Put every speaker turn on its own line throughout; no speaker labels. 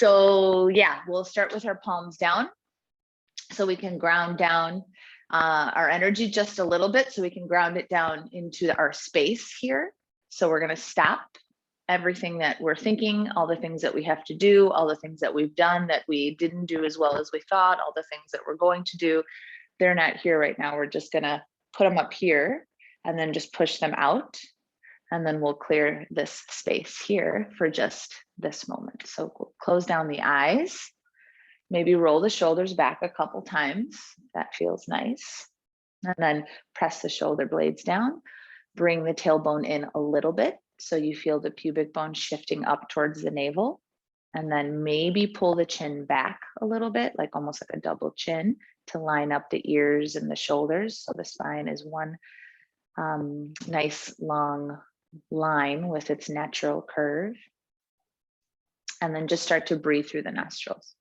So yeah, we'll start with our palms down so we can ground down our energy just a little bit, so we can ground it down into our space here. So we're going to stop everything that we're thinking, all the things that we have to do, all the things that we've done that we didn't do as well as we thought, all the things that we're going to do. They're not here right now. We're just going to put them up here and then just push them out. And then we'll clear this space here for just this moment. So we'll close down the eyes, maybe roll the shoulders back a couple times. That feels nice. And then press the shoulder blades down, bring the tailbone in a little bit. So you feel the pubic bone shifting up towards the navel, and then maybe pull the chin back a little bit, like almost like a double chin, to line up the ears and the shoulders. So the spine is one nice long line with its natural curve. And then just start to breathe through the nostrils.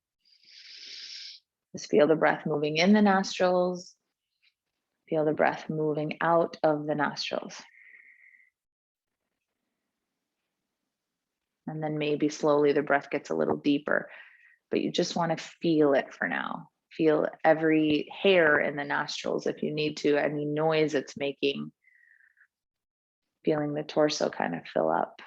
Just feel the breath moving in the nostrils. Feel the breath moving out of the nostrils. And then maybe slowly the breath gets a little deeper, but you just want to feel it for now. Feel every hair in the nostrils if you need to, any noise it's making. Feeling the torso kind of fill up.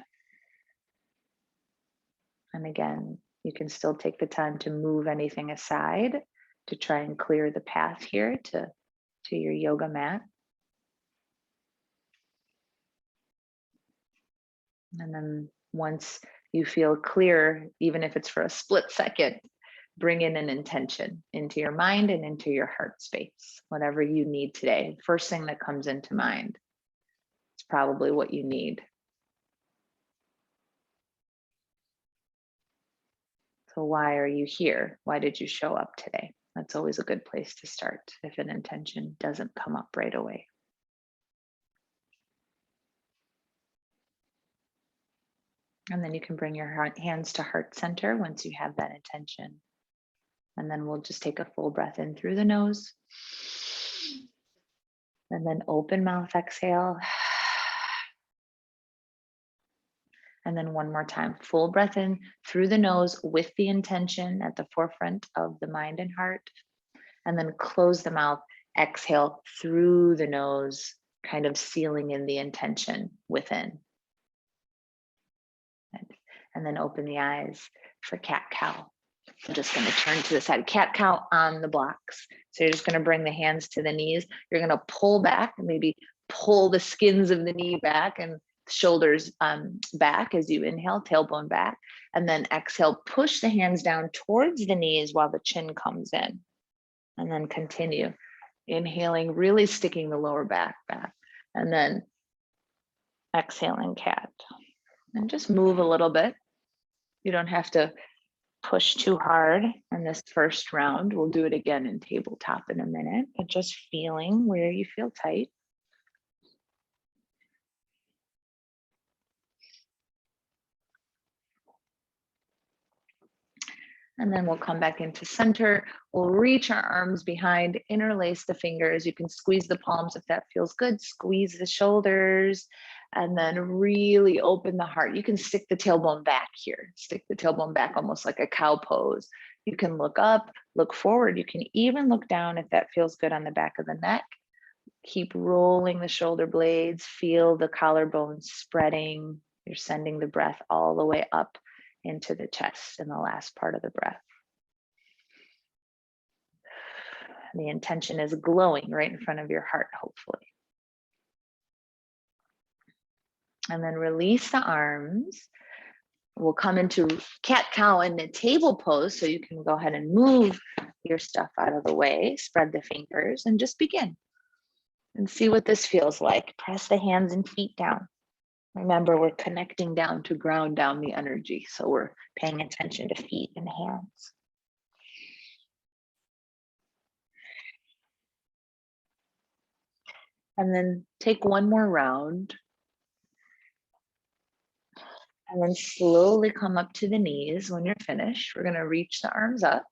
And again, you can still take the time to move anything aside to try and clear the path here to your yoga mat. And then once you feel clear, even if it's for a split second, bring in an intention into your mind and into your heart space, whatever you need today. First thing that comes into mind, it's probably what you need. So why are you here? Why did you show up today? That's always a good place to start if an intention doesn't come up right away. And then you can bring your hands to heart center once you have that intention. And then we'll just take a full breath in through the nose. And then open mouth exhale. And then one more time, full breath in through the nose with the intention at the forefront of the mind and heart. And then close the mouth, exhale through the nose, kind of sealing in the intention within. And then open the eyes for cat-cow. I'm just going to turn to the side, cat-cow on the blocks. So you're just going to bring the hands to the knees. You're going to pull back, maybe pull the skins of the knee back and shoulders back as you inhale, tailbone back. And then exhale, push the hands down towards the knees while the chin comes in. And then continue. Inhaling, really sticking the lower back. And then exhaling, cat. And just move a little bit. You don't have to push too hard in this first round. We'll do it again in tabletop in a minute, but just feeling where you feel tight. And then we'll come back into center. We'll reach our arms behind, interlace the fingers. You can squeeze the palms if that feels good. Squeeze the shoulders and then really open the heart. You can stick the tailbone back here. Stick the tailbone back almost like a cow pose. You can look up, look forward. You can even look down if that feels good on the back of the neck. Keep rolling the shoulder blades. Feel the collarbones spreading. You're sending the breath all the way up into the chest in the last part of the breath. The intention is glowing right in front of your heart, hopefully. And then release the arms. We'll come into cat-cow in the table pose, so you can go ahead and move your stuff out of the way, spread the fingers, and just begin. And see what this feels like. Press the hands and feet down. Remember, we're connecting down to ground down the energy, so we're paying attention to feet and hands. And then take one more round. And then slowly come up to the knees when you're finished. We're going to reach the arms up,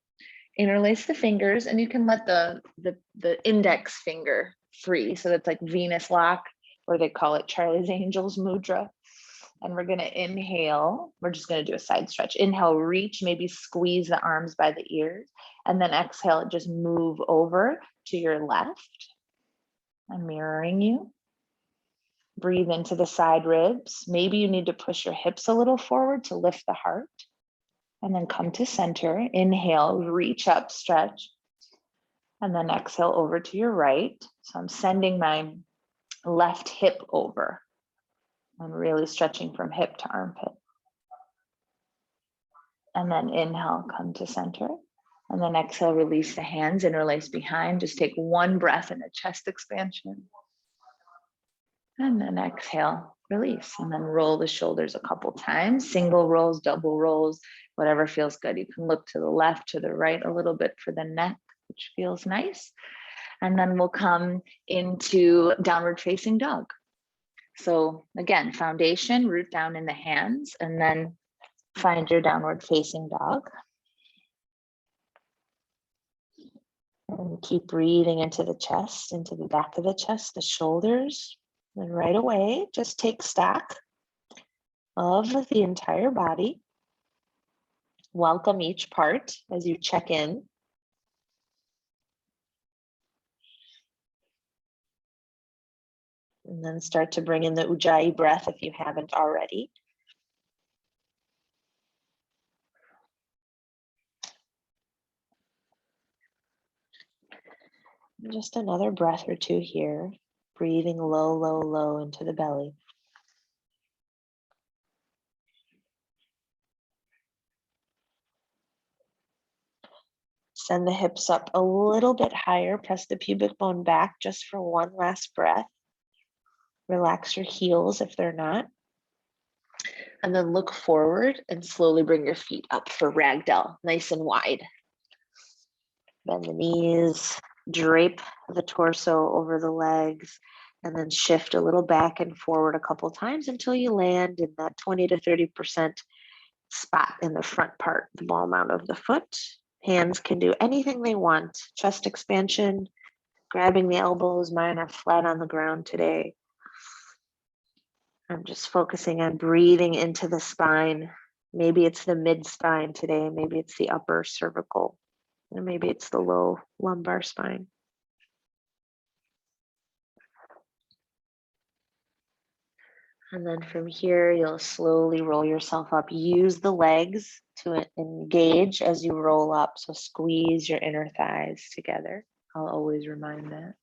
interlace the fingers, and you can let the index finger free. So that's like Venus lock, or they call it Charlie's Angels mudra. And we're gonna inhale. We're just gonna do a side stretch. Inhale, reach, maybe squeeze the arms by the ears. And then exhale, just move over to your left. I'm mirroring you. Breathe into the side ribs. Maybe you need to push your hips a little forward to lift the heart. And then come to center. Inhale, reach up, stretch. And then exhale over to your right. So I'm sending my left hip over. I'm really stretching from hip to armpit. And then inhale, come to center. And then exhale, release the hands, interlace behind. Just take one breath in a chest expansion. And then exhale, release. And then roll the shoulders a couple times. Single rolls, double rolls, whatever feels good. You can look to the left, to the right a little bit for the neck, which feels nice. And then we'll come into downward facing dog. So again, foundation, root down in the hands, and then find your downward facing dog. And keep breathing into the chest, into the back of the chest, the shoulders. And right away, just take stock of the entire body. Welcome each part as you check in. And then start to bring in the Ujjayi breath if you haven't already. Just another breath or two here, breathing low, low, low into the belly. Send the hips up a little bit higher, press the pubic bone back just for one last breath. Relax your heels if they're not. And then look forward and slowly bring your feet up for ragdoll, nice and wide. Bend the knees, drape the torso over the legs, and then shift a little back and forward a couple times until you land in that 20 to 30% spot in the front part, the ball mount of the foot. Hands can do anything they want. Chest expansion, grabbing the elbows. Mine are flat on the ground today. I'm just focusing on breathing into the spine. Maybe it's the mid spine today. Maybe it's the upper cervical. And maybe it's the low lumbar spine. And then from here, you'll slowly roll yourself up. Use the legs to engage as you roll up. So squeeze your inner thighs together. I'll always remind that.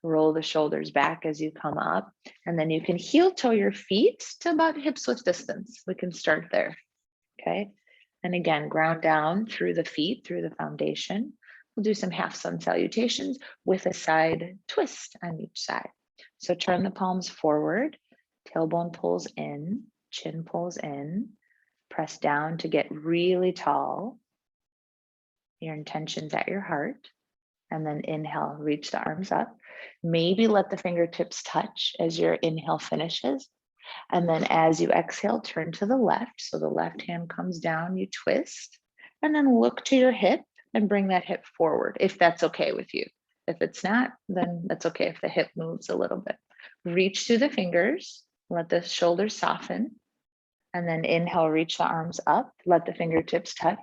Roll the shoulders back as you come up. And then you can heel toe your feet to about hips width distance. We can start there, okay? And again, ground down through the feet, through the foundation. We'll do some half sun salutations with a side twist on each side. So turn the palms forward, tailbone pulls in, chin pulls in, press down to get really tall. Your intention's at your heart. And then inhale, reach the arms up. Maybe let the fingertips touch as your inhale finishes. And then as you exhale, turn to the left. So the left hand comes down, you twist, and then look to your hip and bring that hip forward, if that's okay with you. If it's not, then that's okay if the hip moves a little bit. Reach through the fingers, let the shoulders soften, and then inhale, reach the arms up, let the fingertips touch,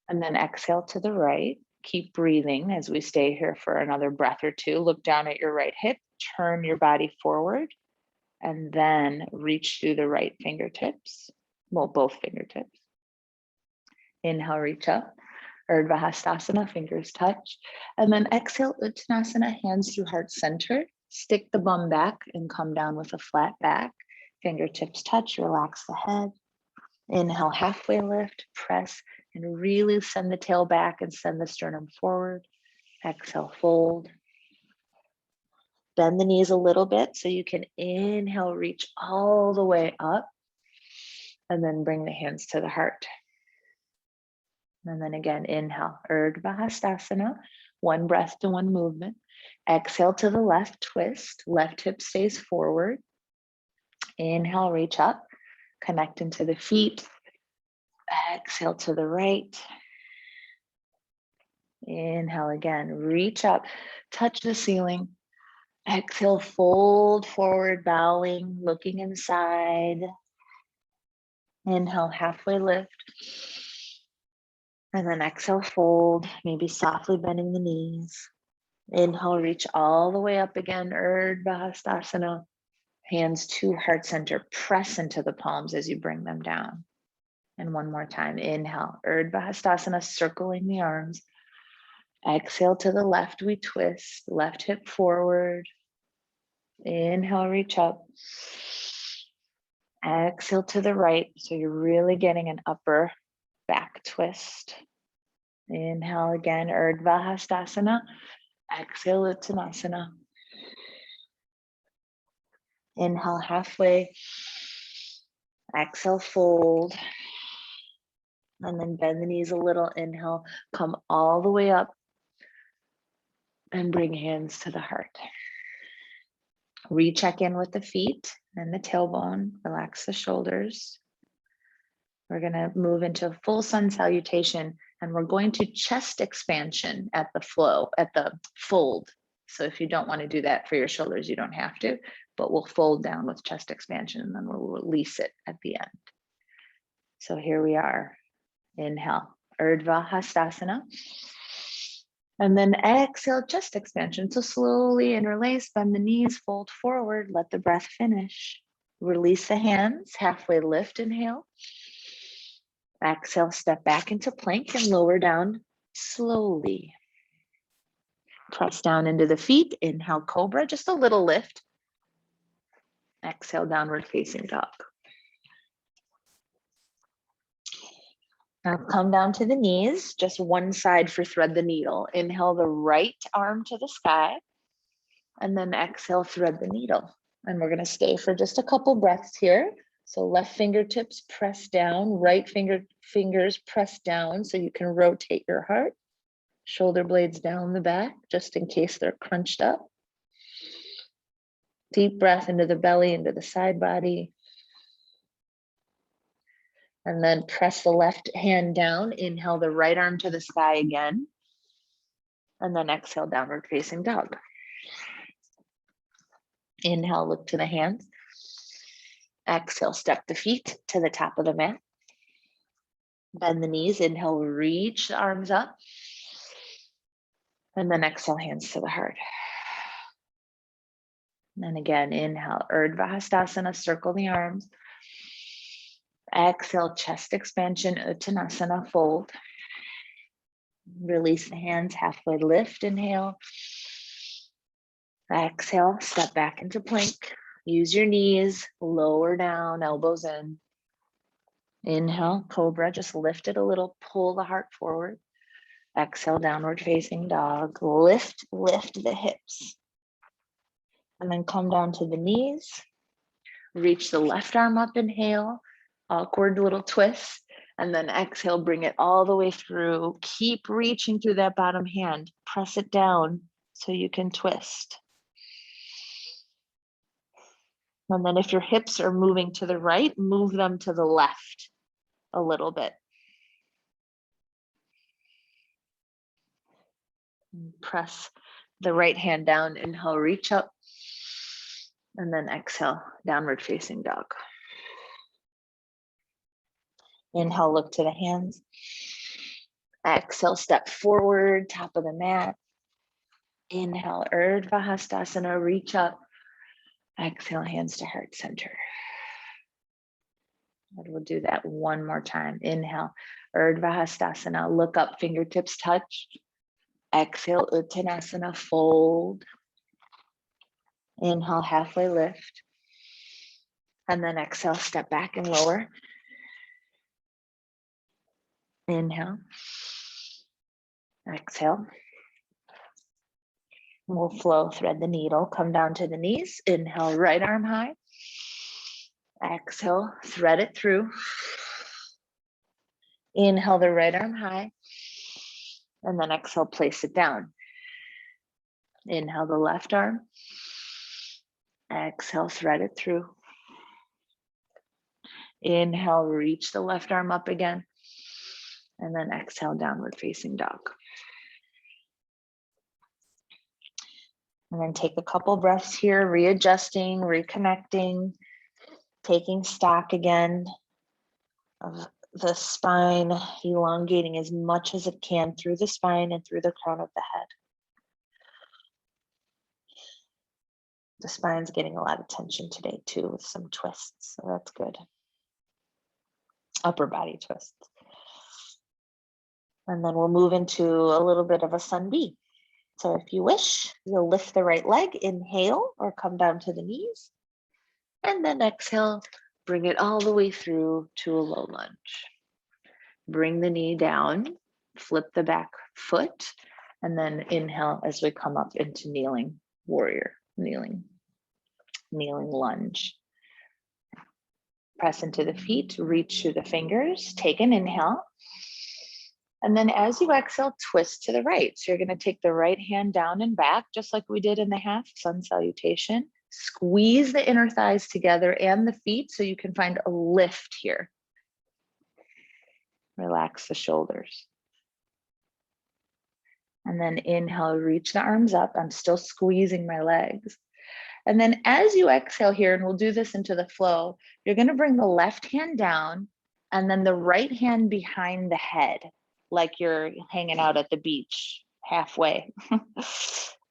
and then exhale to the right. Keep breathing as we stay here for another breath or two. Look down at your right hip, turn your body forward, and then reach through the right fingertips. Well, both fingertips. Inhale, reach up. Urdhva Hastasana, fingers touch. And then exhale, Uttanasana, hands through heart center. Stick the bum back and come down with a flat back. Fingertips touch, relax the head. Inhale, halfway lift, press, and really send the tail back and send the sternum forward. Exhale, fold. Bend the knees a little bit so you can inhale, reach all the way up, and then bring the hands to the heart. And then again, inhale, Urdhva Hastasana, one breath to one movement. Exhale to the left, twist, left hip stays forward. Inhale, reach up, connect into the feet. Exhale to the right. Inhale again, reach up, touch the ceiling. Exhale, fold forward, bowing, looking inside. Inhale, halfway lift. And then exhale, fold, maybe softly bending the knees. Inhale, reach all the way up again, Urdhva Hastasana. Hands to heart center, press into the palms as you bring them down. And one more time, inhale, Urdhva Hastasana, circling the arms. Exhale to the left, we twist, left hip forward. Inhale, reach up. Exhale to the right, so you're really getting an upper back twist. Inhale again, Urdhva Hastasana. Exhale, Uttanasana. Inhale, halfway. Exhale, fold. And then bend the knees a little. Inhale, come all the way up. And bring hands to the heart. Recheck in with the feet and the tailbone. Relax the shoulders. We're going to move into full sun salutation, and we're going to chest expansion at the flow, at the fold. So if you don't want to do that for your shoulders, you don't have to, but we'll fold down with chest expansion and then we'll release it at the end. So here we are. Inhale, Urdhva Hastasana. And then exhale, chest expansion. So slowly interlace, bend the knees, fold forward, let the breath finish. Release the hands, halfway lift, inhale. Exhale, step back into plank and lower down slowly. Press down into the feet, inhale, cobra, just a little lift. Exhale, downward facing dog. Now come down to the knees, just one side for thread the needle. Inhale the right arm to the sky, and then exhale, thread the needle. And we're gonna stay for just a couple breaths here. So left fingertips press down, right fingers press down so you can rotate your heart. Shoulder blades down the back, just in case they're crunched up. Deep breath into the belly, into the side body. And then press the left hand down, inhale the right arm to the sky again. And then exhale, downward facing dog. Inhale, look to the hands. Exhale, step the feet to the top of the mat. Bend the knees, inhale, reach the arms up. And then exhale, hands to the heart. And then again, inhale, Urdhva Hastasana, circle the arms. Exhale, chest expansion, Uttanasana, fold. Release the hands, halfway lift, inhale. Exhale, step back into plank. Use your knees, lower down, elbows in. Inhale, cobra, just lift it a little, pull the heart forward. Exhale, downward facing dog. Lift the hips. And then come down to the knees. Reach the left arm up, inhale. Awkward little twist. And then exhale, bring it all the way through. Keep reaching through that bottom hand. Press it down so you can twist. And then if your hips are moving to the right, move them to the left a little bit. Press the right hand down, inhale, reach up. And then exhale, downward facing dog. Inhale, look to the hands. Exhale, step forward, top of the mat. Inhale, Urdhva Hastasana, reach up. Exhale, hands to heart center. And we'll do that one more time. Inhale, Urdhva Hastasana, look up, fingertips touch. Exhale, Uttanasana, fold. Inhale, halfway lift. And then exhale, step back and lower. Inhale. Exhale. We'll flow, thread the needle, come down to the knees. Inhale, right arm high. Exhale, thread it through. Inhale the right arm high. And then exhale, place it down. Inhale the left arm. Exhale, thread it through. Inhale, reach the left arm up again. And then exhale, downward facing dog. And then take a couple breaths here, readjusting, reconnecting, taking stock again of the spine, elongating as much as it can through the spine and through the crown of the head. The spine's getting a lot of tension today too, with some twists, so that's good. Upper body twists. And then we'll move into a little bit of a sun B. So if you wish, you'll lift the right leg, inhale, or come down to the knees. And then exhale, bring it all the way through to a low lunge. Bring the knee down, flip the back foot, and then inhale as we come up into kneeling warrior, kneeling lunge. Press into the feet, reach through the fingers, take an inhale. And then as you exhale, twist to the right. So you're going to take the right hand down and back, just like we did in the half sun salutation. Squeeze the inner thighs together and the feet so you can find a lift here. Relax the shoulders. And then inhale, reach the arms up. I'm still squeezing my legs. And then as you exhale here, and we'll do this into the flow, you're going to bring the left hand down and then the right hand behind the head, like you're hanging out at the beach halfway.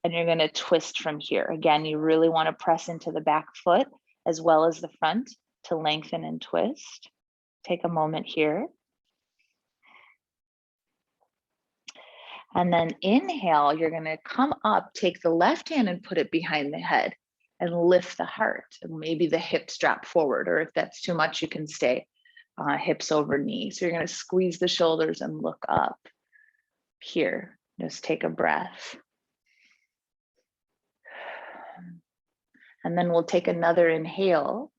And you're going to twist from here. Again, you really want to press into the back foot as well as the front to lengthen and twist. Take a moment here. And then inhale, you're going to come up, take the left hand and put it behind the head and lift the heart. And maybe the hips drop forward, or if that's too much, you can stay hips over knees. So you're going to squeeze the shoulders and look up here. Just take a breath. And then we'll take another inhale.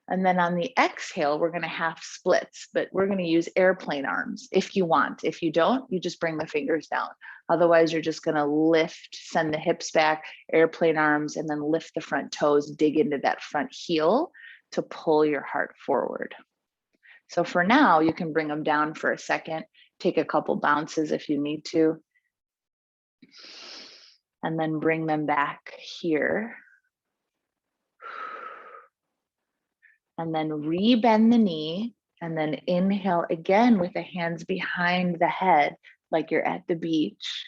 And then on the exhale, we're going to half splits, but we're going to use airplane arms if you want. If you don't, you just bring the fingers down. Otherwise, you're just going to lift, send the hips back, airplane arms, and then lift the front toes, dig into that front heel to pull your heart forward. So for now, you can bring them down for a second, take a couple bounces if you need to, and then bring them back here. And then re-bend the knee, and then inhale again with the hands behind the head, like you're at the beach.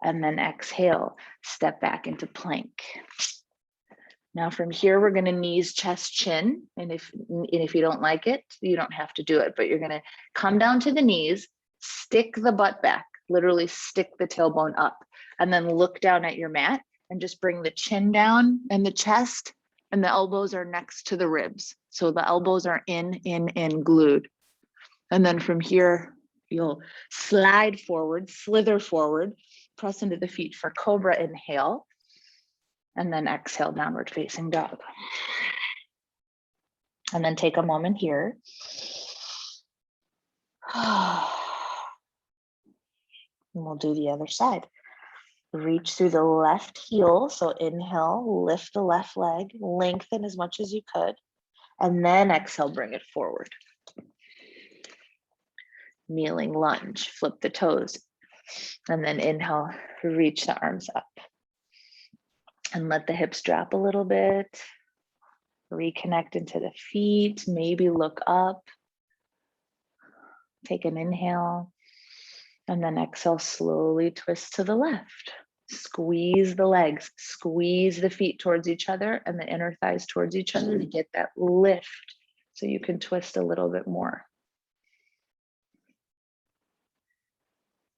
And then exhale, step back into plank. Now from here, we're going to knees, chest, chin. And if you don't like it, you don't have to do it, but you're going to come down to the knees, stick the butt back, literally stick the tailbone up, and then look down at your mat and just bring the chin down and the chest, and the elbows are next to the ribs. So the elbows are in, glued. And then from here, you'll slide forward, slither forward, press into the feet for cobra, inhale, and then exhale, downward facing dog. And then take a moment here. And we'll do the other side. Reach through the left heel. So inhale, lift the left leg, lengthen as much as you could, and then exhale, bring it forward. Kneeling lunge, flip the toes, and then inhale, reach the arms up. And let the hips drop a little bit. Reconnect into the feet, maybe look up. Take an inhale, and then exhale, slowly twist to the left. Squeeze the legs, squeeze the feet towards each other and the inner thighs towards each other to get that lift so you can twist a little bit more.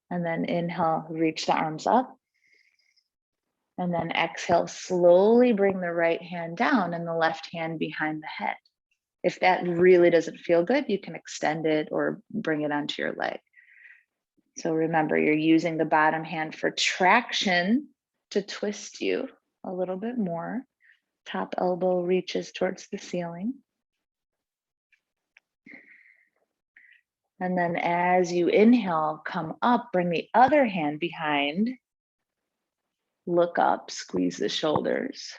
And then inhale, reach the arms up. And then exhale, slowly bring the right hand down and the left hand behind the head. If that really doesn't feel good, you can extend it or bring it onto your leg. So remember, you're using the bottom hand for traction to twist you a little bit more. Top elbow reaches towards the ceiling. And then as you inhale, come up, bring the other hand behind. Look up, squeeze the shoulders.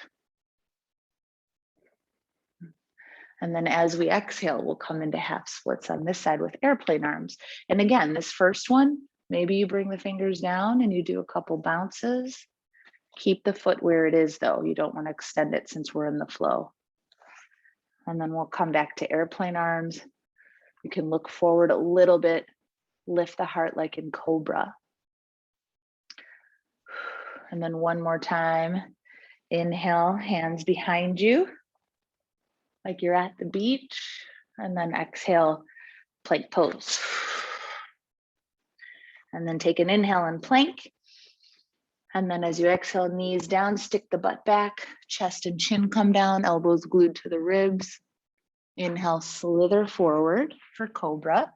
And then as we exhale, we'll come into half splits on this side with airplane arms. And again, this first one, maybe you bring the fingers down and you do a couple bounces. Keep the foot where it is though. You don't want to extend it since we're in the flow. And then we'll come back to airplane arms. You can look forward a little bit, lift the heart like in cobra. And then one more time, inhale, hands behind you, like you're at the beach. And then exhale, plank pose. And then take an inhale and plank. And then as you exhale, knees down, stick the butt back, chest and chin come down, elbows glued to the ribs. Inhale, slither forward for cobra.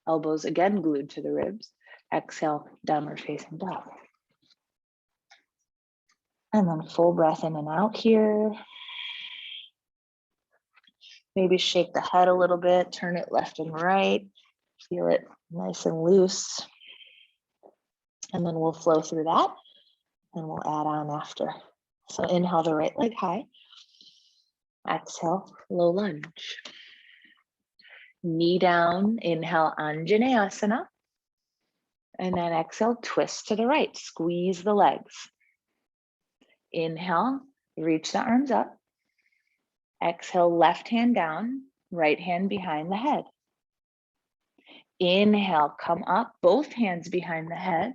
Elbows again glued to the ribs. Exhale, downward facing dog. And then full breath in and out here. Maybe shake the head a little bit, turn it left and right. Feel it nice and loose. And then we'll flow through that and we'll add on after. So inhale the right leg high. Exhale, low lunge. Knee down, inhale, Anjaneyasana. And then exhale, twist to the right, squeeze the legs. Inhale, reach the arms up. Exhale, left hand down, right hand behind the head. Inhale, come up, both hands behind the head.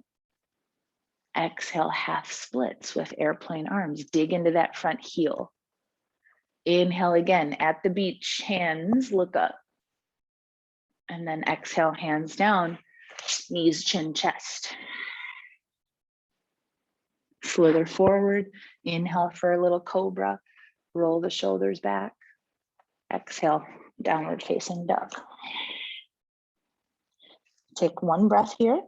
Exhale, half splits with airplane arms. Dig into that front heel. Inhale again, at the beach, hands look up. And then exhale, hands down, knees, chin, chest. Slither forward, inhale for a little cobra, roll the shoulders back. Exhale, downward facing dog. Take one breath here.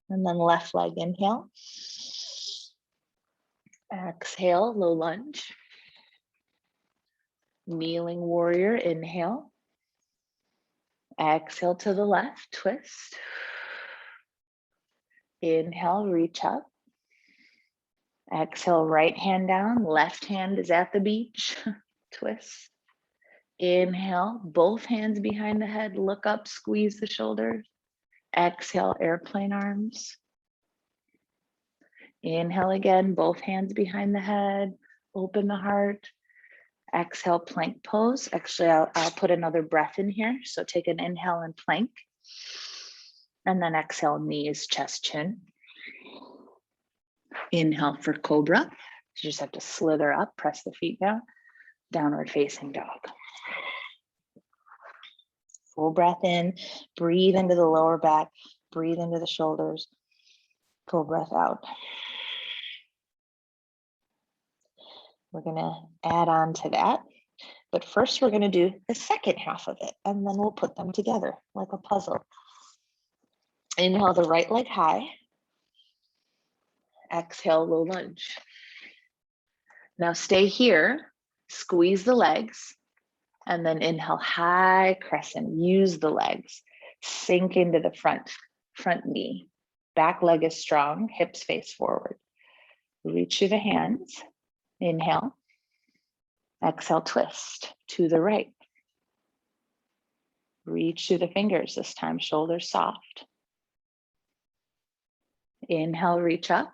And then left leg inhale. Exhale, low lunge. Kneeling warrior, inhale. Exhale to the left, twist. Inhale, reach up. Exhale, right hand down, left hand is at the beach, twist. Inhale, both hands behind the head, look up, squeeze the shoulders. Exhale, airplane arms. Inhale again, both hands behind the head, open the heart. Exhale, plank pose. Actually, I'll put another breath in here. So take an inhale and plank. And then exhale, knees, chest, chin. Inhale for cobra. You just have to slither up, press the feet down, downward facing dog. Full breath in, breathe into the lower back, breathe into the shoulders, full breath out. We're gonna add on to that, but first we're gonna do the second half of it, and then we'll put them together like a puzzle. Inhale the right leg high. Exhale, low lunge. Now stay here, squeeze the legs, and then inhale, high crescent, use the legs, sink into the front knee. Back leg is strong, hips face forward. Reach through the hands, inhale. Exhale, twist to the right. Reach through the fingers, this time shoulders soft. Inhale, reach up.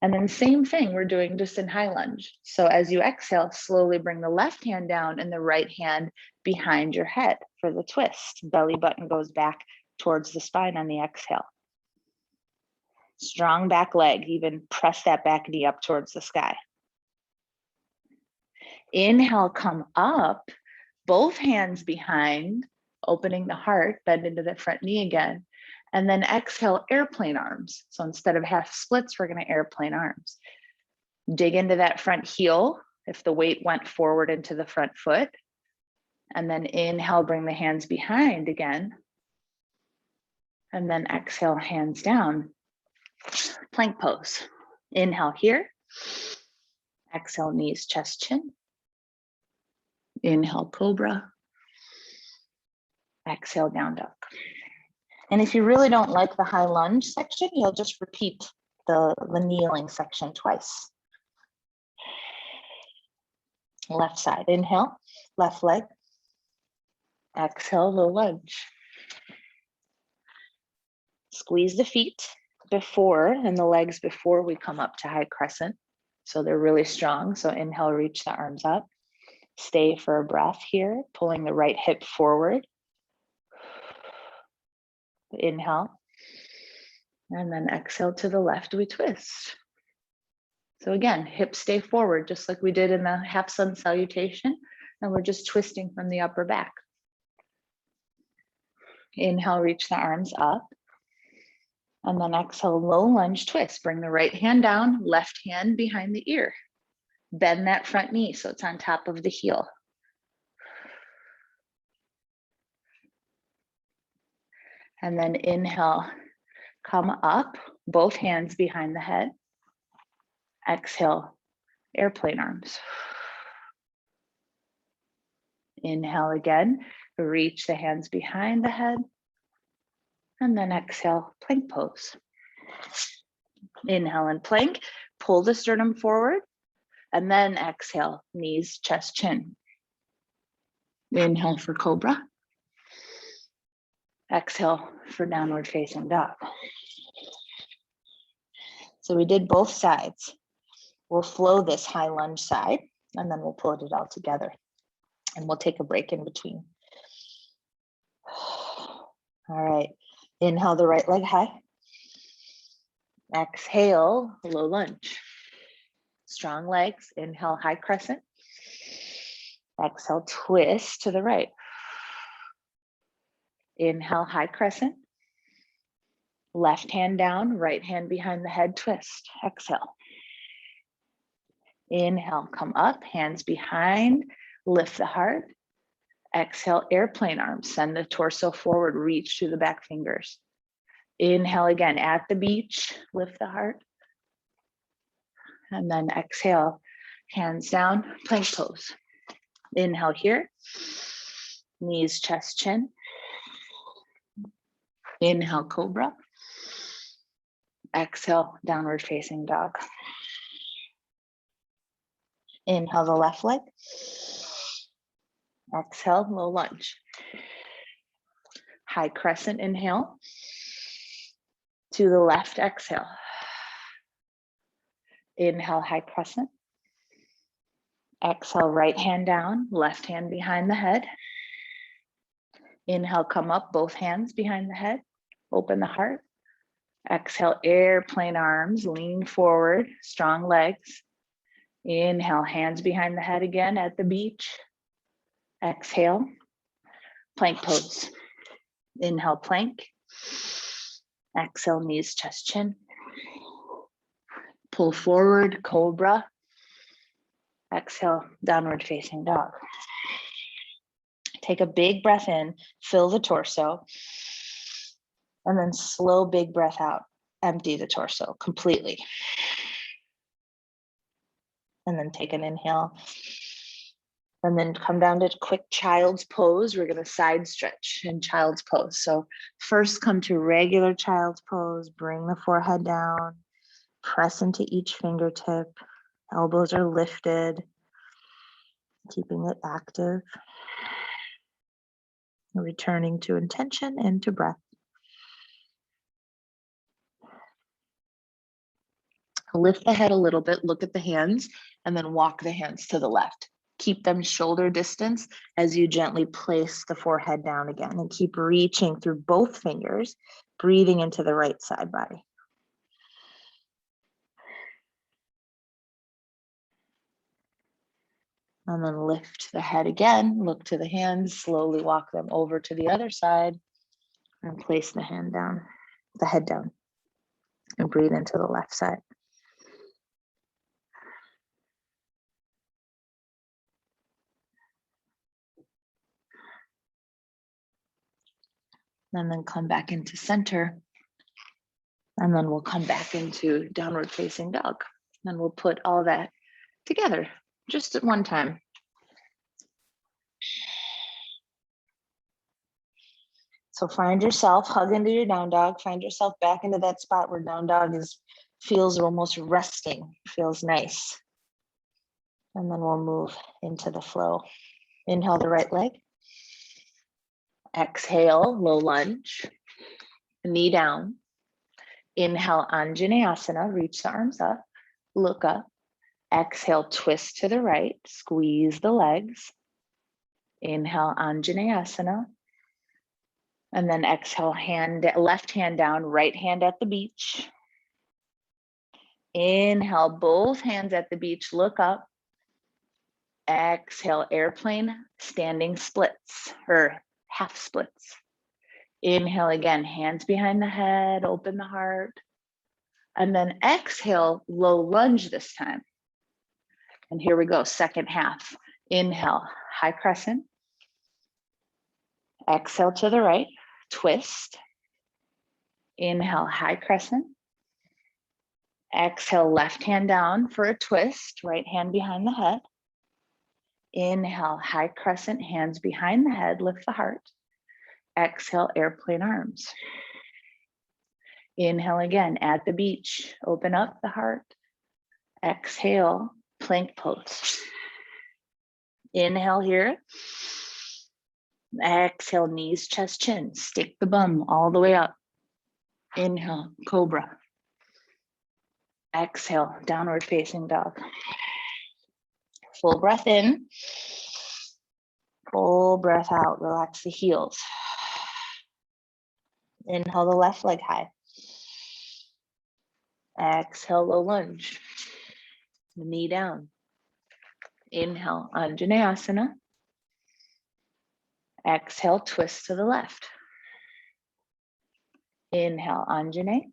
And then same thing we're doing just in high lunge. So as you exhale, slowly bring the left hand down and the right hand behind your head for the twist. Belly button goes back towards the spine on the exhale. Strong back leg, even press that back knee up towards the sky. Inhale, come up, both hands behind, opening the heart, bend into the front knee again. And then exhale, airplane arms. So instead of half splits, we're gonna airplane arms. Dig into that front heel if the weight went forward into the front foot. And then inhale, bring the hands behind again. And then exhale, hands down. Plank pose. Inhale here. Exhale, knees, chest, chin. Inhale, cobra. Exhale, down dog. And if you really don't like the high lunge section, you'll just repeat the kneeling section twice. Left side, inhale, left leg. Exhale, low lunge. Squeeze the feet, before and the legs before we come up to high crescent. So they're really strong. So inhale, reach the arms up. Stay for a breath here, pulling the right hip forward. Inhale. And then exhale to the left, we twist. So again, hips stay forward, just like we did in the half sun salutation. And we're just twisting from the upper back. Inhale, reach the arms up. And then exhale, low lunge twist. Bring the right hand down, left hand behind the ear. Bend that front knee so it's on top of the heel. And then inhale, come up, both hands behind the head. Exhale, airplane arms. Inhale again, reach the hands behind the head. And then exhale, plank pose. Inhale and plank, pull the sternum forward. And then exhale, knees, chest, chin. Inhale for cobra. Exhale for downward facing dog. So we did both sides. We'll flow this high lunge side, and then we'll pull it all together. And we'll take a break in between. All right, inhale the right leg high. Exhale, low lunge. Strong legs, inhale high crescent. Exhale, twist to the right. Inhale, high crescent. Left hand down, right hand behind the head, twist. Exhale. Inhale, come up, hands behind, lift the heart. Exhale, airplane arms, send the torso forward, reach through the back fingers. Inhale again, at the beach, lift the heart. And then exhale, hands down, plank pose. Inhale here, knees, chest, chin. Inhale, cobra. Exhale, downward facing dog. Inhale the left leg. Exhale, low lunge. High crescent, inhale. To the left, exhale. Inhale, high crescent. Exhale, right hand down, left hand behind the head. Inhale, come up, both hands behind the head. Open the heart. Exhale, airplane arms, lean forward, strong legs. Inhale, hands behind the head again at the beach. Exhale, plank pose. Inhale, plank. Exhale, knees, chest, chin. Pull forward, cobra. Exhale, downward facing dog. Take a big breath in, fill the torso, and then slow big breath out. Empty the torso completely. And then take an inhale. And then come down to quick child's pose. We're going to side stretch in child's pose. So first come to regular child's pose. Bring the forehead down. Press into each fingertip. Elbows are lifted. Keeping it active. Returning to intention and to breath. Lift the head a little bit. Look at the hands. And then walk the hands to the left. Keep them shoulder distance as you gently place the forehead down again, and keep reaching through both fingers, breathing into the right side body. And then lift the head again, look to the hands, slowly walk them over to the other side and place the hand down, the head down, and breathe into the left side. And then come back into center. And then we'll come back into downward facing dog. And we'll put all that together just at one time. So find yourself, hug into your down dog, find yourself back into that spot where down dog feels almost resting, feels nice. And then we'll move into the flow. Inhale the right leg. Exhale, low lunge, knee down. Inhale, Anjaneyasana, reach the arms up, look up. Exhale, twist to the right, squeeze the legs. Inhale, Anjaneyasana. And then exhale, left hand down, right hand at the beach. Inhale, both hands at the beach, look up. Exhale, airplane, standing splits or half splits. Inhale again, hands behind the head, open the heart. And then exhale, low lunge this time. And here we go, second half. Inhale, high crescent. Exhale to the right, twist. Inhale, high crescent. Exhale, left hand down for a twist, right hand behind the head. Inhale, high crescent, hands behind the head, lift the heart. Exhale, airplane arms. Inhale again, at the beach, open up the heart. Exhale, plank pose. Inhale here. Exhale, knees, chest, chin. Stick the bum all the way up. Inhale, cobra. Exhale, downward facing dog. Full breath in. Full breath out. Relax the heels. Inhale the left leg high. Exhale, low lunge. The knee down. Inhale, Anjaneyasana. Exhale, twist to the left. Inhale, Anjane.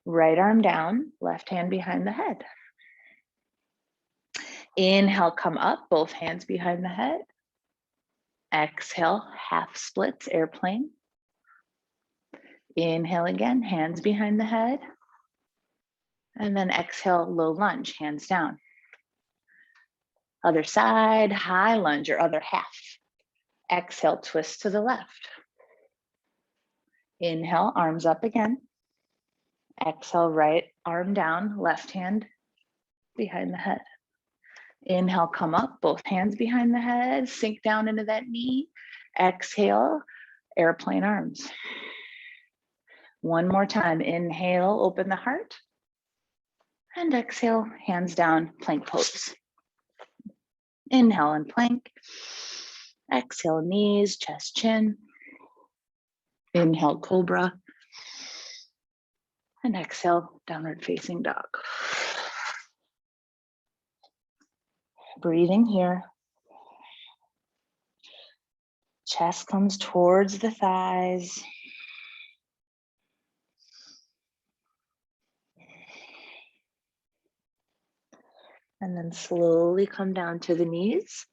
Right arm down, left hand behind the head. Inhale, come up, both hands behind the head. Exhale, half splits, airplane. Inhale again, hands behind the head. And then exhale, low lunge, hands down. Other side, high lunge or other half. Exhale, twist to the left. Inhale, arms up again. Exhale, right arm down, left hand behind the head. Inhale, come up, both hands behind the head, sink down into that knee. Exhale, airplane arms. One more time, inhale, open the heart. And exhale, hands down, plank pose. Inhale and plank. Exhale, knees, chest, chin. Inhale, cobra. And exhale, downward facing dog. Breathing here. Chest comes towards the thighs. And then slowly come down to the knees.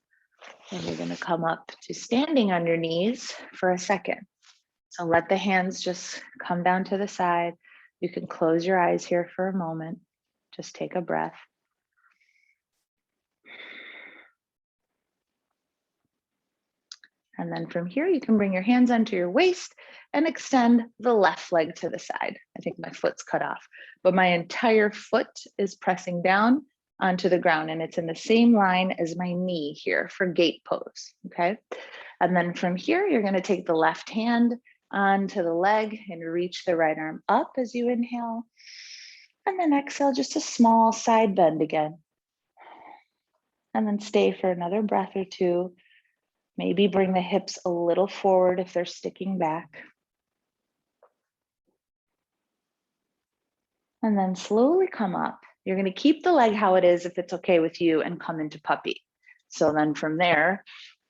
And we're going to come up to standing on your knees for a second. So let the hands just come down to the side. You can close your eyes here for a moment. Just take a breath. And then from here, you can bring your hands onto your waist and extend the left leg to the side. I think my foot's cut off, but my entire foot is pressing down onto the ground and it's in the same line as my knee here for gate pose, okay? And then from here, you're gonna take the left hand onto the leg and reach the right arm up as you inhale. And then exhale, just a small side bend again. And then stay for another breath or two. Maybe bring the hips a little forward if they're sticking back. And then slowly come up. You're going to keep the leg how it is if it's okay with you and come into puppy. So then from there,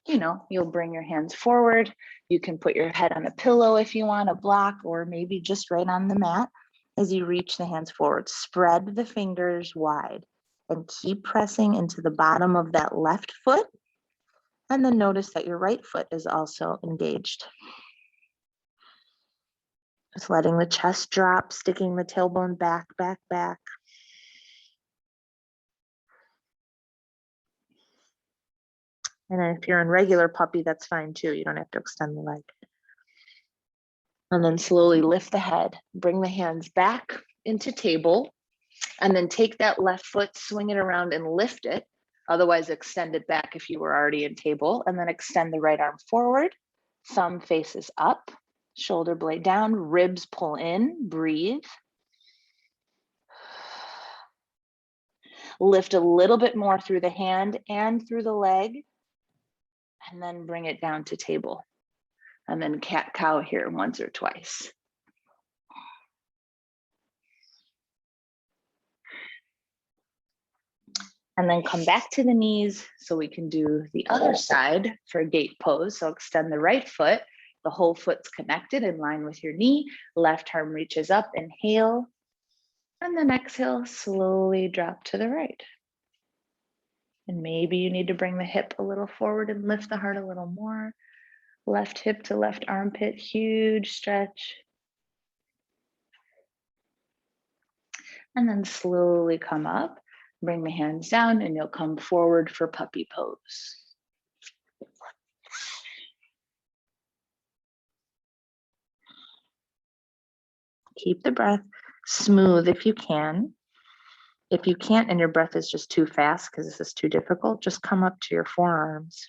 you'll bring your hands forward. You can put your head on a pillow if you want, a block, or maybe just right on the mat as you reach the hands forward. Spread the fingers wide and keep pressing into the bottom of that left foot. And then notice that your right foot is also engaged. Just letting the chest drop, sticking the tailbone back, back, back. And if you're in regular puppy, that's fine too. You don't have to extend the leg. And then slowly lift the head, bring the hands back into table, and then take that left foot, swing it around and lift it. Otherwise, extend it back if you were already in table, and then extend the right arm forward, thumb faces up. Shoulder blade down, ribs pull in, breathe. Lift a little bit more through the hand and through the leg, and then bring it down to table. And then cat-cow here once or twice. And then come back to the knees so we can do the other side for gate pose. So extend the right foot, the whole foot's connected in line with your knee, left arm reaches up, inhale, and then exhale, slowly drop to the right. And maybe you need to bring the hip a little forward and lift the heart a little more. Left hip to left armpit, huge stretch. And then slowly come up, bring the hands down, and you'll come forward for puppy pose. Keep the breath smooth if you can. If you can't and your breath is just too fast because this is too difficult, just come up to your forearms.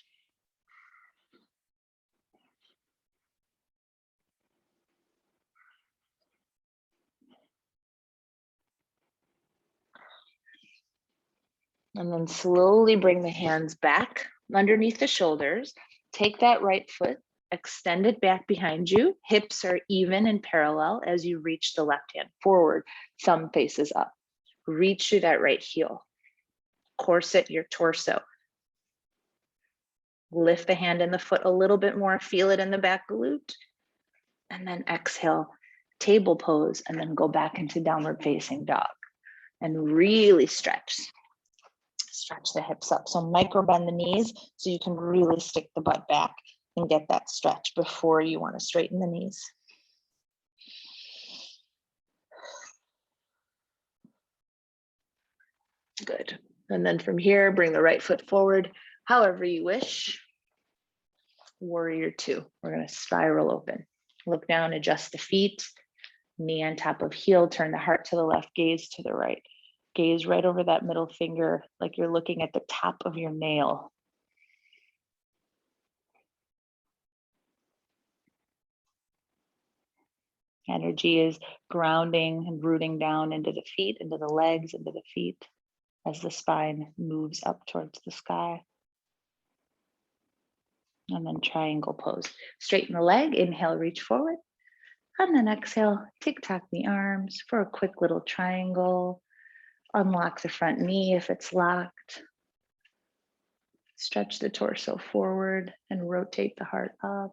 And then slowly bring the hands back underneath the shoulders. Take that right foot, extend it back behind you. Hips are even and parallel as you reach the left hand forward, thumb faces up. Reach through that right heel. Corset your torso. Lift the hand and the foot a little bit more, feel it in the back glute. And then exhale, table pose, and then go back into downward facing dog. And really stretch. Stretch the hips up. So micro bend the knees so you can really stick the butt back and get that stretch before you want to straighten the knees. Good. And then from here, bring the right foot forward, however you wish. Warrior two. We're going to spiral open. Look down, adjust the feet, knee on top of heel, turn the heart to the left, gaze to the right. Gaze right over that middle finger like you're looking at the top of your nail. Energy is grounding and rooting down into the feet, into the legs, into the feet as the spine moves up towards the sky. And then triangle pose. Straighten the leg, inhale, reach forward. And then exhale, tick-tock the arms for a quick little triangle. Unlock the front knee if it's locked. Stretch the torso forward and rotate the heart up.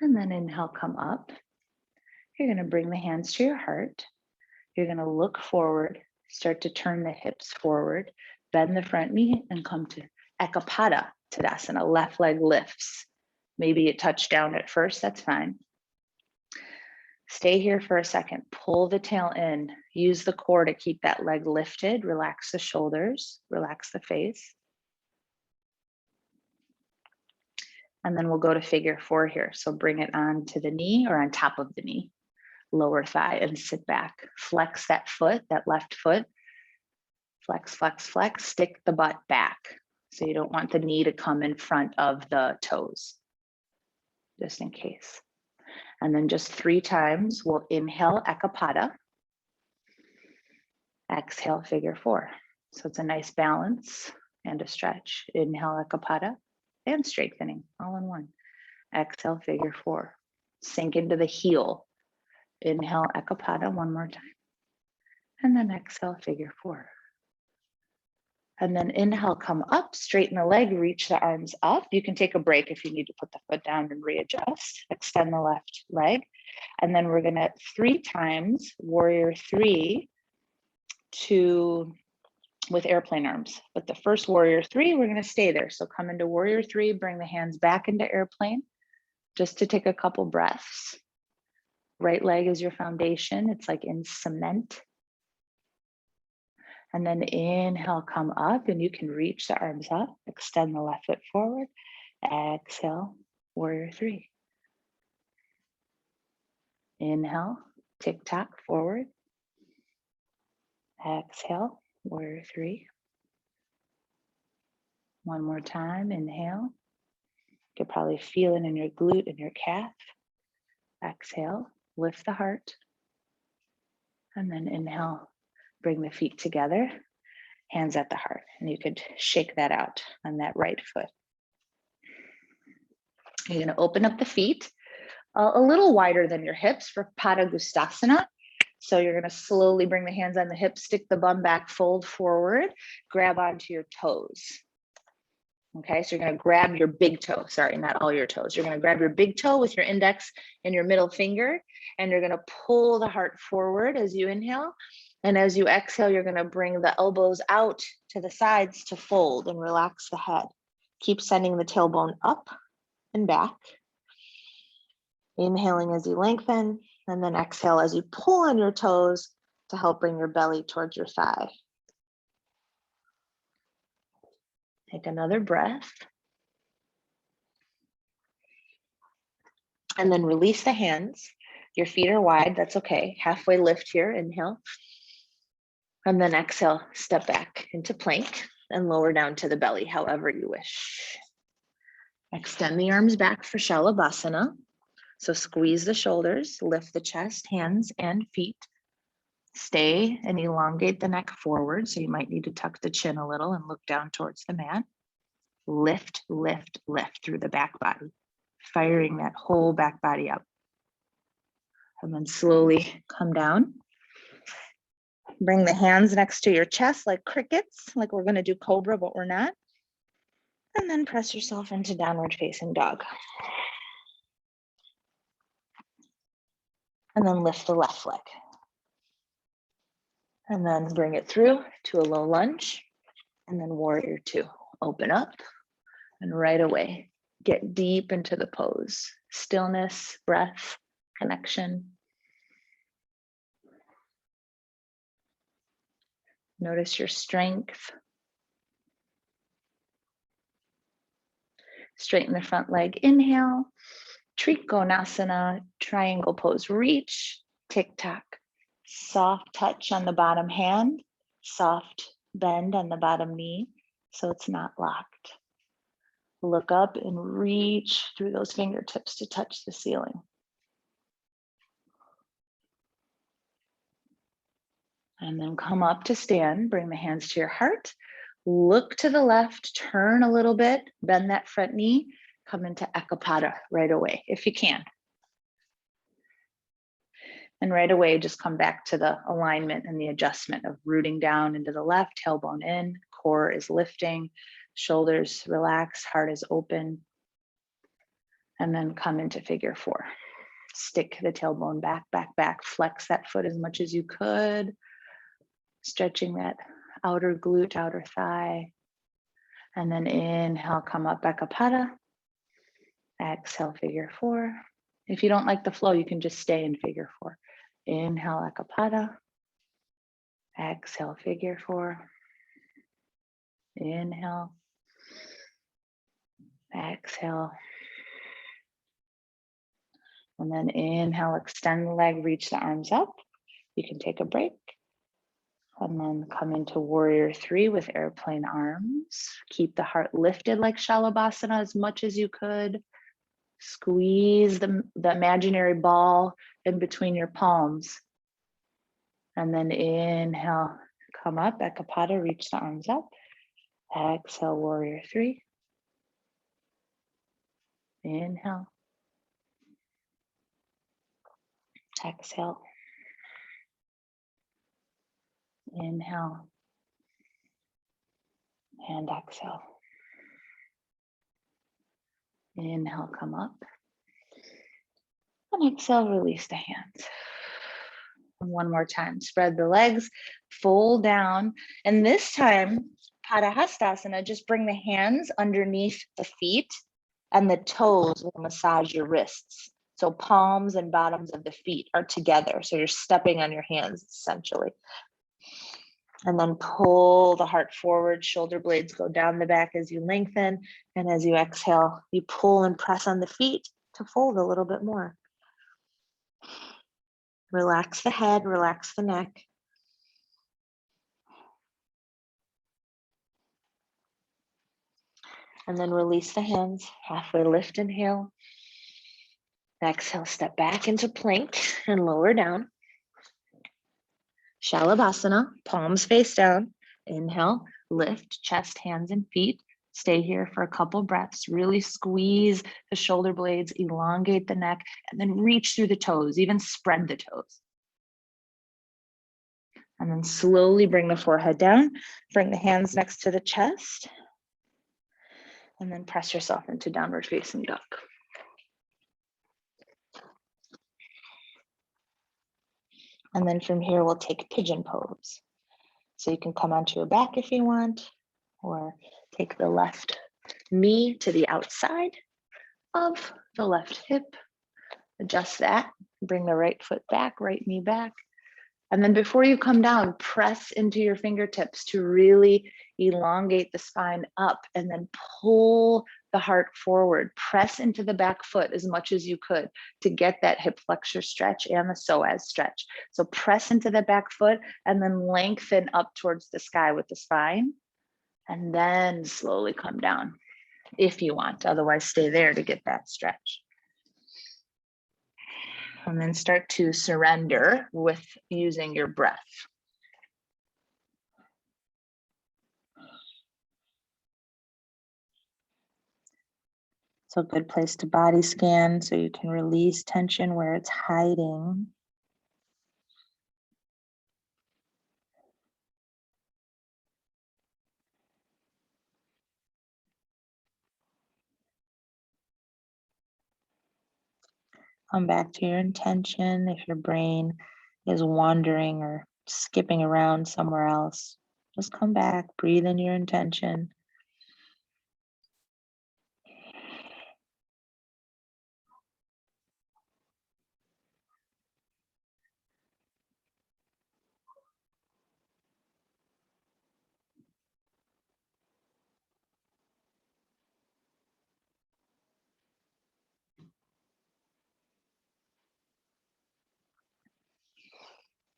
And then inhale, come up. You're going to bring the hands to your heart. You're going to look forward, start to turn the hips forward, bend the front knee, and come to Ekapada Tadasana. Left leg lifts. Maybe you touch down at first, that's fine. Stay here for a second. Pull the tail in. Use the core to keep that leg lifted. Relax the shoulders, relax the face. And then we'll go to figure four here. So bring it onto the knee or on top of the knee, lower thigh, and sit back. Flex that foot, that left foot. Flex, flex, flex. Stick the butt back. So you don't want the knee to come in front of the toes, just in case. And then just 3 times, we'll inhale Ekapada. Exhale, figure four. So it's a nice balance and a stretch. Inhale, Ekapada, and strengthening all in one. Exhale, figure four. Sink into the heel. Inhale, Ekapada one more time. And then exhale, figure four. And then inhale, come up, straighten the leg, reach the arms up. You can take a break if you need to put the foot down and readjust. Extend the left leg. And then we're gonna 3 times warrior three with airplane arms. But the first warrior three, we're gonna stay there. So come into warrior three, bring the hands back into airplane, just to take a couple breaths. Right leg is your foundation. It's like in cement. And then inhale, come up, and you can reach the arms up, extend the left foot forward. Exhale, warrior three. Inhale, tick-tock forward. Exhale, warrior three. One more time, inhale. You could probably feel it in your glute and your calf. Exhale, lift the heart. And then inhale, bring the feet together, hands at the heart. And you could shake that out on that right foot. You're going to open up the feet a little wider than your hips for Padangusthasana. So you're going to slowly bring the hands on the hips, stick the bum back, fold forward, grab onto your toes. Okay, so you're going to grab your big toe. Sorry, not all your toes. You're going to grab your big toe with your index and your middle finger, and you're going to pull the heart forward as you inhale. And as you exhale, you're going to bring the elbows out to the sides to fold and relax the head. Keep sending the tailbone up and back. Inhaling as you lengthen, and then exhale as you pull on your toes to help bring your belly towards your thigh. Take another breath. And then release the hands. Your feet are wide, that's okay. Halfway lift here, inhale. And then exhale, step back into plank and lower down to the belly, however you wish. Extend the arms back for Shalabhasana. So squeeze the shoulders, lift the chest, hands and feet. Stay and elongate the neck forward. So you might need to tuck the chin a little and look down towards the mat. Lift, lift, lift through the back body, firing that whole back body up. And then slowly come down. Bring the hands next to your chest like crickets, like we're going to do cobra, but we're not. And then press yourself into downward facing dog. And then lift the left leg. And then bring it through to a low lunge. And then warrior two. Open up and right away, get deep into the pose. Stillness, breath, connection. Notice your strength. Straighten the front leg, inhale. Trikonasana, triangle pose, reach, tick-tock. Soft touch on the bottom hand, soft bend on the bottom knee, so it's not locked. Look up and reach through those fingertips to touch the ceiling. And then come up to stand, bring the hands to your heart. Look to the left, turn a little bit, bend that front knee, come into Ekapada right away, if you can. And right away, just come back to the alignment and the adjustment of rooting down into the left, tailbone in, core is lifting, shoulders relax, heart is open. And then come into figure four. Stick the tailbone back, back, back, flex that foot as much as you could, stretching that outer glute, outer thigh. And then inhale, come up, Ekapada. Exhale, figure four. If you don't like the flow, you can just stay in figure four. Inhale, Ekapada. Exhale, figure four. Inhale. Exhale. And then inhale, extend the leg, reach the arms up. You can take a break. And then come into warrior three with airplane arms. Keep the heart lifted like Shalabhasana as much as you could. Squeeze the imaginary ball in between your palms. And then inhale, come up, Ekapada, reach the arms up. Exhale, warrior three. Inhale. Exhale. Inhale. And exhale. Inhale, come up. And exhale, release the hands. And one more time, spread the legs, fold down. And this time, Padahastasana, just bring the hands underneath the feet and the toes will massage your wrists. So palms and bottoms of the feet are together. So you're stepping on your hands essentially. And then pull the heart forward, shoulder blades go down the back as you lengthen. And as you exhale, you pull and press on the feet to fold a little bit more. Relax the head, relax the neck. And then release the hands, halfway lift, inhale. Exhale, step back into plank and lower down. Shalabhasana, palms face down. Inhale, lift, chest, hands, and feet. Stay here for a couple breaths. Really squeeze the shoulder blades, elongate the neck, and then reach through the toes, even spread the toes. And then slowly bring the forehead down. Bring the hands next to the chest. And then press yourself into downward facing dog. And then from here, we'll take pigeon pose. So you can come onto your back if you want, or take the left knee to the outside of the left hip. Adjust that, bring the right foot back, right knee back. And then before you come down, press into your fingertips to really elongate the spine up, and then pull the heart forward. Press into the back foot as much as you could to get that hip flexor stretch and the psoas stretch. So press into the back foot and then lengthen up towards the sky with the spine, and then slowly come down if you want. Otherwise, stay there to get that stretch. And then start to surrender with using your breath. So a good place to body scan so you can release tension where it's hiding. Come back to your intention. If your brain is wandering or skipping around somewhere else, just come back, breathe in your intention.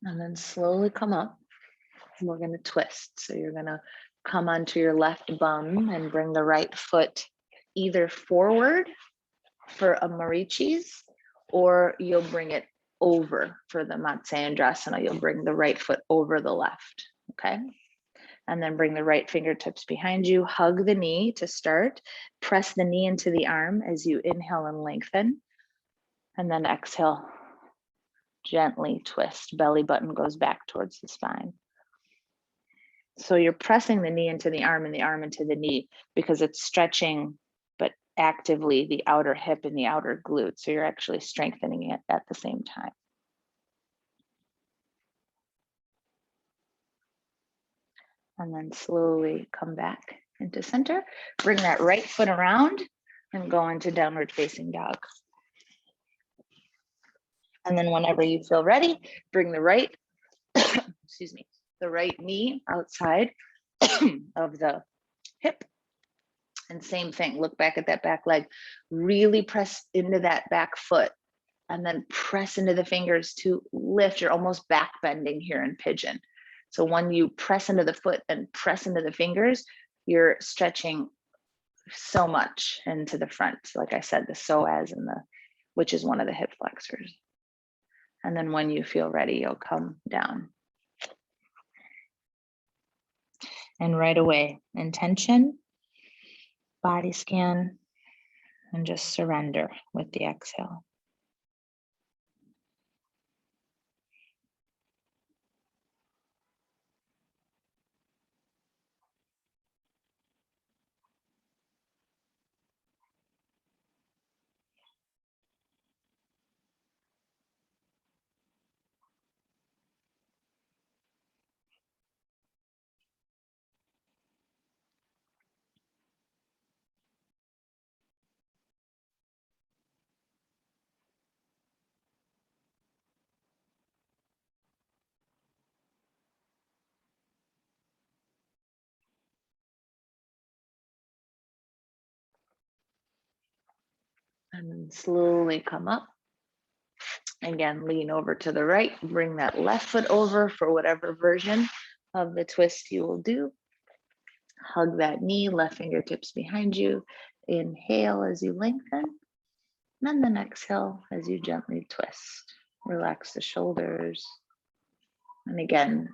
And then slowly come up. And we're going to twist. So you're going to come onto your left bum and bring the right foot either forward for a Marichis, or you'll bring it over for the Matsyendrasana. You'll bring the right foot over the left, okay? And then bring the right fingertips behind you. Hug the knee to start. Press the knee into the arm as you inhale and lengthen. And then exhale, gently twist. Belly button goes back towards the spine. So you're pressing the knee into the arm and the arm into the knee because it's stretching, but actively the outer hip and the outer glute. So you're actually strengthening it at the same time. And then slowly come back into center. Bring that right foot around and go into downward facing dog. And then whenever you feel ready, bring the right, excuse me, the right knee outside of the hip. And same thing, look back at that back leg, really press into that back foot and then press into the fingers to lift. You're almost back bending here in pigeon. So when you press into the foot and press into the fingers, you're stretching so much into the front. Like I said, the psoas and which is one of the hip flexors. And then when you feel ready, you'll come down. And right away, intention, body scan, and just surrender with the exhale. And then slowly come up. Again, lean over to the right, bring that left foot over for whatever version of the twist you will do. Hug that knee, left fingertips behind you. Inhale as you lengthen. And then exhale as you gently twist. Relax the shoulders. And again,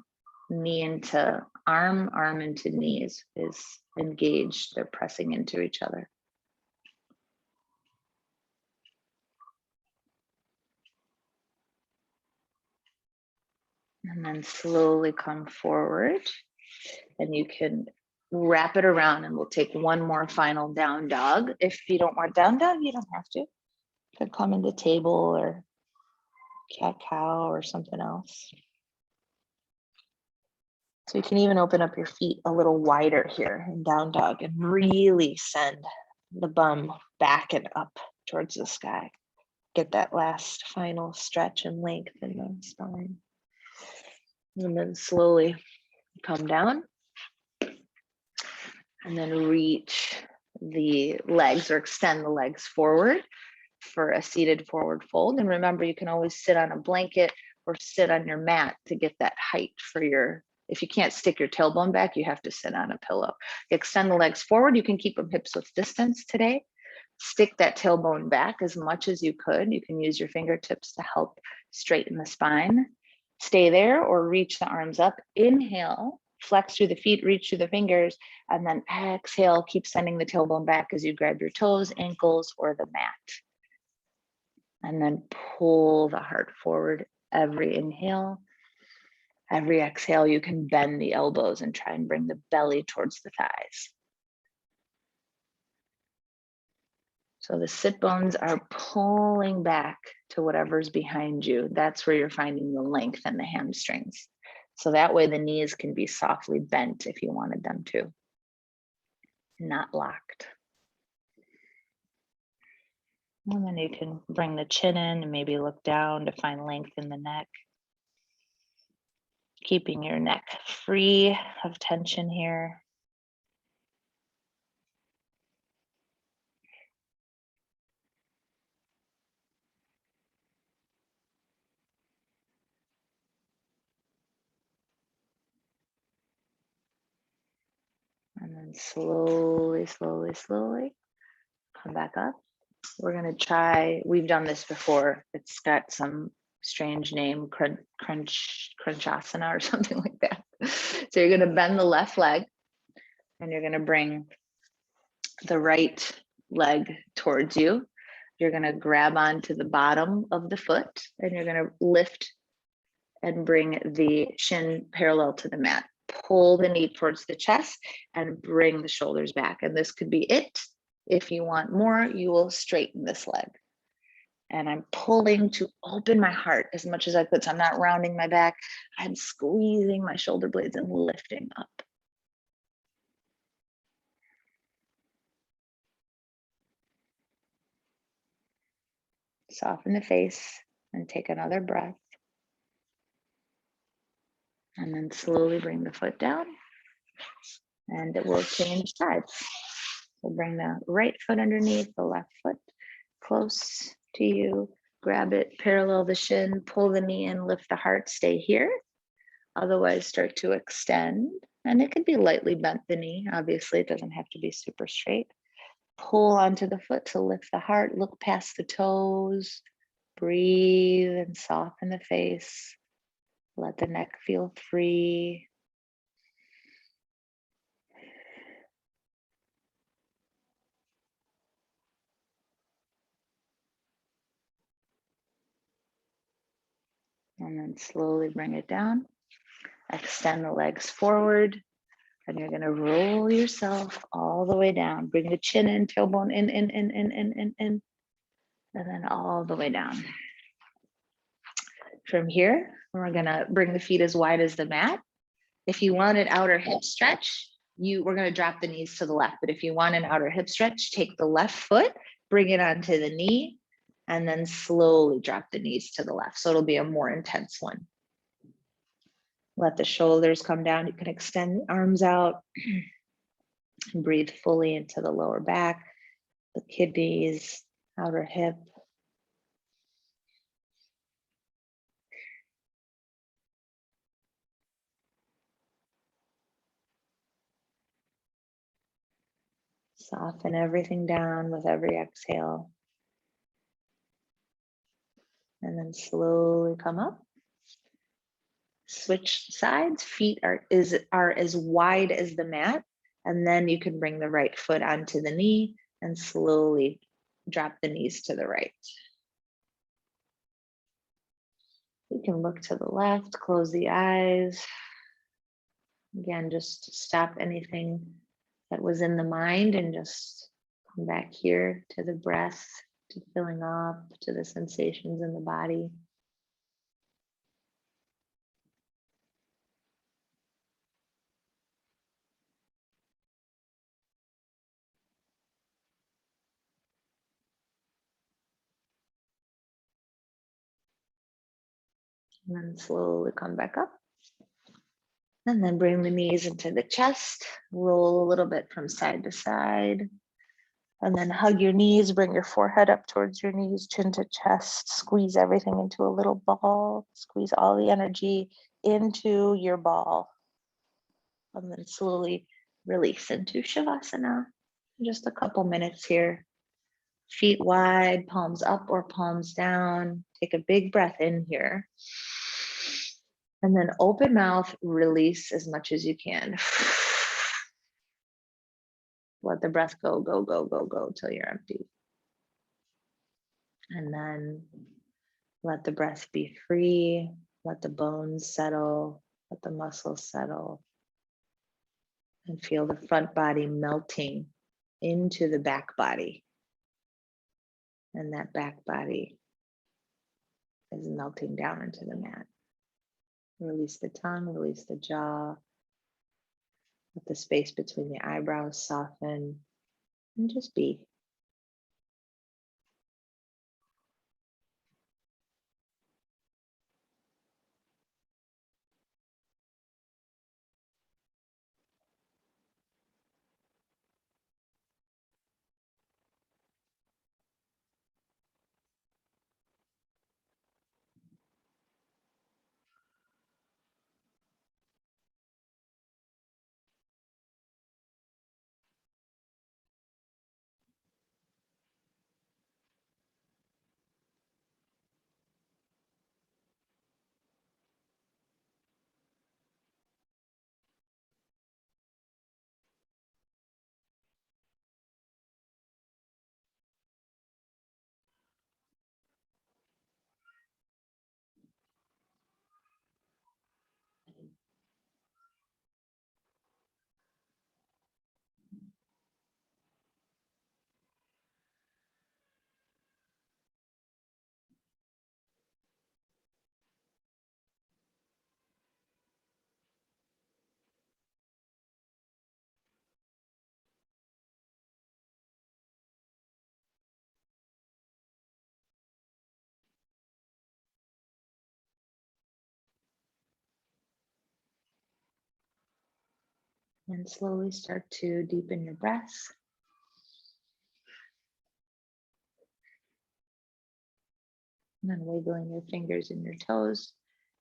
knee into arm, arm into knees is engaged. They're pressing into each other. And then slowly come forward, and you can wrap it around, and we'll take one more final down dog. If you don't want down dog, you don't have to. You could come into table or cat cow or something else. So you can even open up your feet a little wider here in down dog and really send the bum back and up towards the sky. Get that last final stretch and length in the spine. And then slowly come down and then reach the legs or extend the legs forward for a seated forward fold. And remember, you can always sit on a blanket or sit on your mat to get that height for your, if you can't stick your tailbone back, you have to sit on a pillow. Extend the legs forward. You can keep them hips width distance today. Stick that tailbone back as much as you could. You can use your fingertips to help straighten the spine. Stay there or reach the arms up. Inhale, flex through the feet, reach through the fingers, and then exhale, keep sending the tailbone back as you grab your toes, ankles, or the mat. And then pull the heart forward every inhale. Every exhale, you can bend the elbows and try and bring the belly towards the thighs. So the sit bones are pulling back to whatever's behind you. That's where you're finding the length and the hamstrings. So that way the knees can be softly bent if you wanted them to, not locked. And then you can bring the chin in and maybe look down to find length in the neck. Keeping your neck free of tension here. And then slowly, slowly, slowly come back up. We're gonna try, we've done this before. It's got some strange name, crunchasana or something like that. So you're gonna bend the left leg and you're gonna bring the right leg towards you. You're gonna grab onto the bottom of the foot and you're gonna lift and bring the shin parallel to the mat. Pull the knee towards the chest and bring the shoulders back. And this could be it. If you want more, you will straighten this leg. And I'm pulling to open my heart as much as I could. So I'm not rounding my back. I'm squeezing my shoulder blades and lifting up. Soften the face and take another breath. And then slowly bring the foot down. And it will change sides. We'll bring the right foot underneath the left foot, close to you. Grab it, parallel the shin, pull the knee in, lift the heart, stay here. Otherwise, start to extend. And it could be lightly bent, the knee. Obviously, it doesn't have to be super straight. Pull onto the foot to lift the heart, look past the toes, breathe and soften the face. Let the neck feel free. And then slowly bring it down. Extend the legs forward. And you're gonna roll yourself all the way down. Bring the chin in, tailbone in, and then all the way down. From here, we're gonna bring the feet as wide as the mat. If you want an outer hip stretch, we're gonna drop the knees to the left. But if you want an outer hip stretch, take the left foot, bring it onto the knee, and then slowly drop the knees to the left. So it'll be a more intense one. Let the shoulders come down. You can extend the arms out and breathe fully into the lower back, the kidneys, outer hip. Soften everything down with every exhale. And then slowly come up. Switch sides. Feet are as wide as the mat. And then you can bring the right foot onto the knee and slowly drop the knees to the right. You can look to the left, close the eyes. Again, just stop anything that was in the mind and just come back here to the breath, to filling up, to the sensations in the body. And then slowly come back up. And then bring the knees into the chest, roll a little bit from side to side. And then hug your knees, bring your forehead up towards your knees, chin to chest, squeeze everything into a little ball, squeeze all the energy into your ball. And then slowly release into Shavasana. Just a couple minutes here. Feet wide, palms up or palms down. Take a big breath in here. And then open mouth, release as much as you can. Let the breath go, go, go, go, go till you're empty. And then let the breath be free. Let the bones settle. Let the muscles settle. And feel the front body melting into the back body. And that back body is melting down into the mat. Release the tongue, release the jaw. Let the space between the eyebrows soften and just be. And slowly start to deepen your breaths. And then wiggling your fingers and your toes,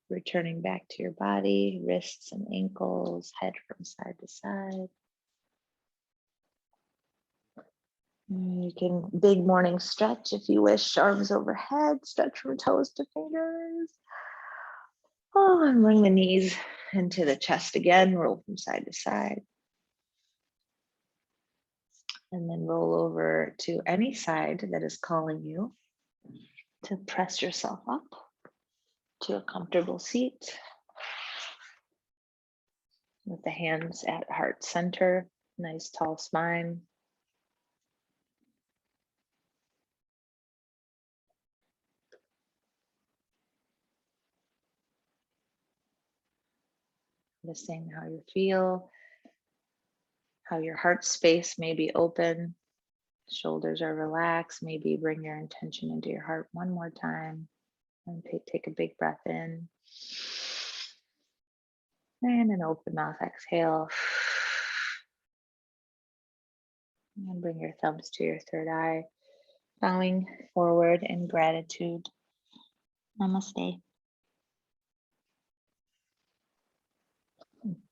returning back to your body, wrists and ankles, head from side to side. You can big morning stretch if you wish, arms overhead, stretch from toes to fingers. Oh, and bring the knees into the chest again, roll from side to side. And then roll over to any side that is calling you to press yourself up to a comfortable seat with the hands at heart center, nice tall spine. Noticing how you feel, how your heart space may be open, shoulders are relaxed. Maybe bring your intention into your heart one more time and take a big breath in. And an open mouth exhale. And bring your thumbs to your third eye, bowing forward in gratitude. Namaste.